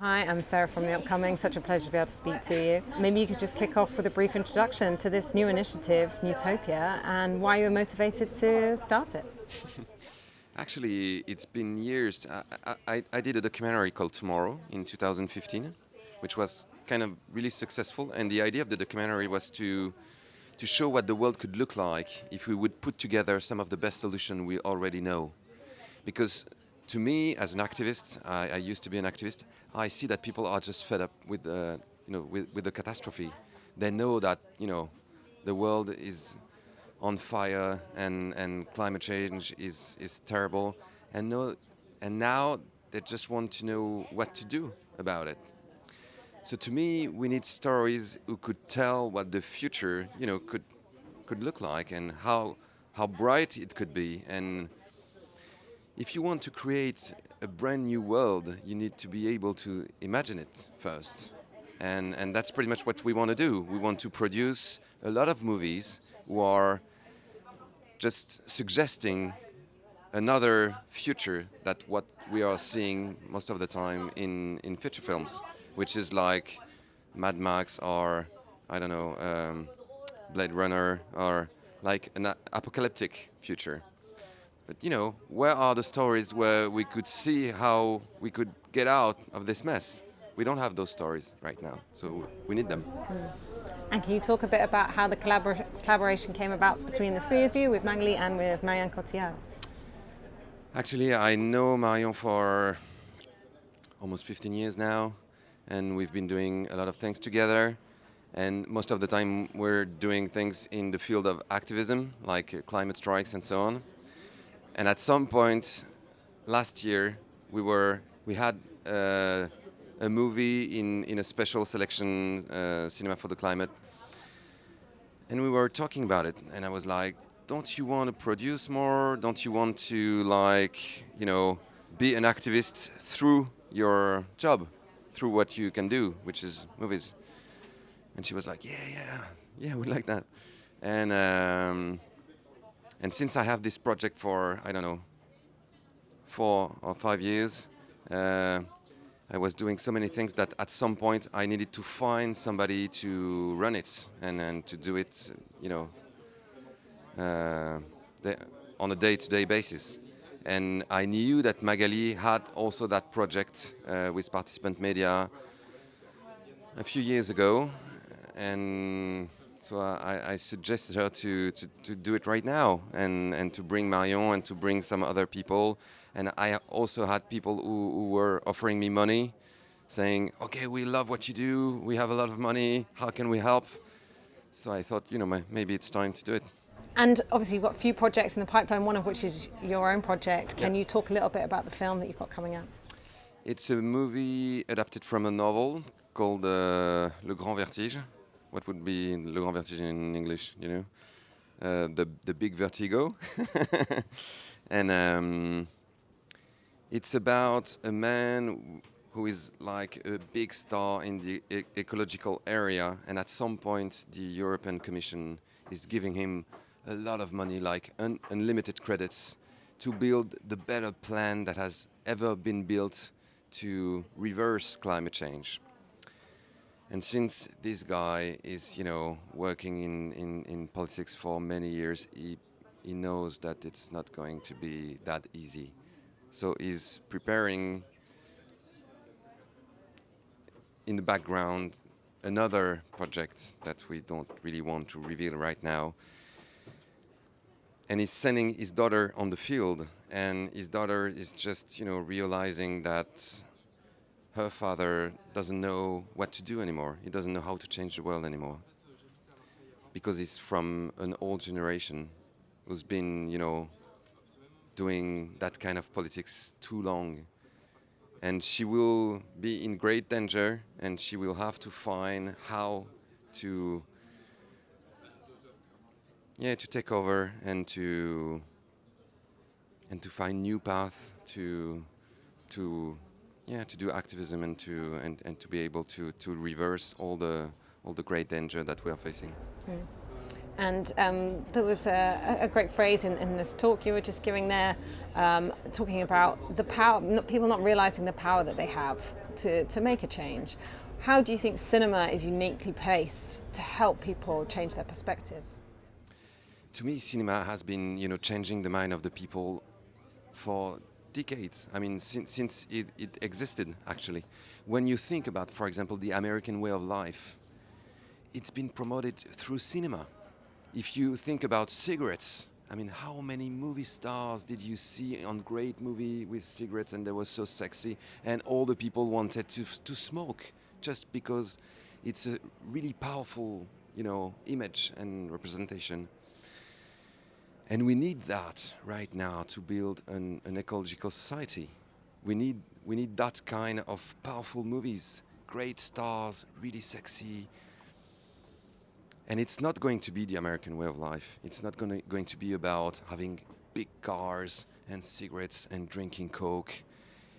Hi, I'm Sarah from The Upcoming. Such a pleasure to be able to speak to you. Maybe you could just kick off with a brief introduction to this new initiative, Newtopia, and why you were motivated to start it. Actually, it's been years. I did a documentary called Tomorrow in 2015, which was kind of really successful. And the idea of the documentary was to show what the world could look like if we would put together some of the best solutions we already know. Because to me, as an activist, I used to be an activist. I see that people are just fed up with with the catastrophe. They know that the world is on fire and climate change is terrible, and now they just want to know what to do about it. So to me, we need stories who could tell what the future could look like and how bright it could be. And if you want to create a brand new world, you need to be able to imagine it first. And that's pretty much what we want to do. We want to produce a lot of movies who are just suggesting another future that what we are seeing most of the time in feature films, which is like Mad Max or, I don't know, Blade Runner, or like an apocalyptic future. But where are the stories where we could see how we could get out of this mess? We don't have those stories right now, so we need them. And can you talk a bit about how the collaboration came about between the three of you, with Magali and with Marion Cotillard? Actually, I know Marion for almost 15 years now, and we've been doing a lot of things together. And most of the time, we're doing things in the field of activism, like climate strikes and so on. And at some point last year, we had a movie in a special selection cinema for the climate, and we were talking about it. And I was like, "Don't you want to produce more? Don't you want to be an activist through your job, through what you can do, which is movies?" And she was like, "Yeah, we like that." And since I have this project for, I don't know, 4 or 5 years, I was doing so many things that at some point I needed to find somebody to run it and to do it, uh, on a day-to-day basis. And I knew that Magali had also that project with Participant Media a few years ago, and so I suggested her to do it right now and to bring Marion and to bring some other people. And I also had people who were offering me money, saying, "Okay, we love what you do. We have a lot of money. How can we help?" So I thought, maybe it's time to do it. And obviously you've got a few projects in the pipeline, one of which is your own project. Can Yeah. you talk a little bit about the film that you've got coming out? It's a movie adapted from a novel called Le Grand Vertige. What would be Le Grand Vertige in English, the Big Vertigo. And it's about a man who is like a big star in the ecological area, and at some point the European Commission is giving him a lot of money, like unlimited credits, to build the better plan that has ever been built to reverse climate change. And since this guy is, working in politics for many years, he knows that it's not going to be that easy. So he's preparing in the background another project that we don't really want to reveal right now. And he's sending his daughter on the field, and his daughter is just, realizing that her father doesn't know what to do anymore. He doesn't know how to change the world anymore. Because he's from an old generation who's been, doing that kind of politics too long. And she will be in great danger, and she will have to find how to take over and to find new path to do activism and to be able to reverse all the great danger that we are facing. And there was a great phrase in this talk you were just giving there, talking about the power, people not realizing the power that they have to make a change. How do you think cinema is uniquely placed to help people change their perspectives? To me, cinema has been, changing the mind of the people for decades. I mean, since it existed, actually. When you think about, for example, the American way of life, it's been promoted through cinema. If you think about cigarettes, I mean, how many movie stars did you see on great movie with cigarettes and they were so sexy and all the people wanted to smoke just because it's a really powerful, image and representation. And we need that right now to build an ecological society. We need that kind of powerful movies, great stars, really sexy. And it's not going to be the American way of life. It's not going to be about having big cars and cigarettes and drinking Coke.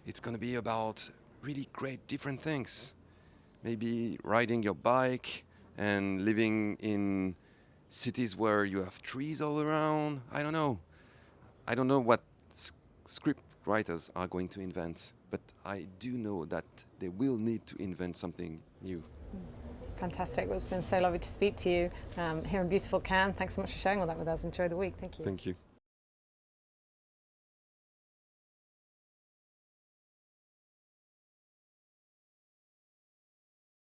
It's going to be about really great different things. Maybe riding your bike and living in cities where you have trees all around. I don't know. I don't know what script writers are going to invent, but I do know that they will need to invent something new. Fantastic. Well, it's been so lovely to speak to you here in beautiful Cannes. Thanks so much for sharing all that with us. Enjoy the week. Thank you. Thank you.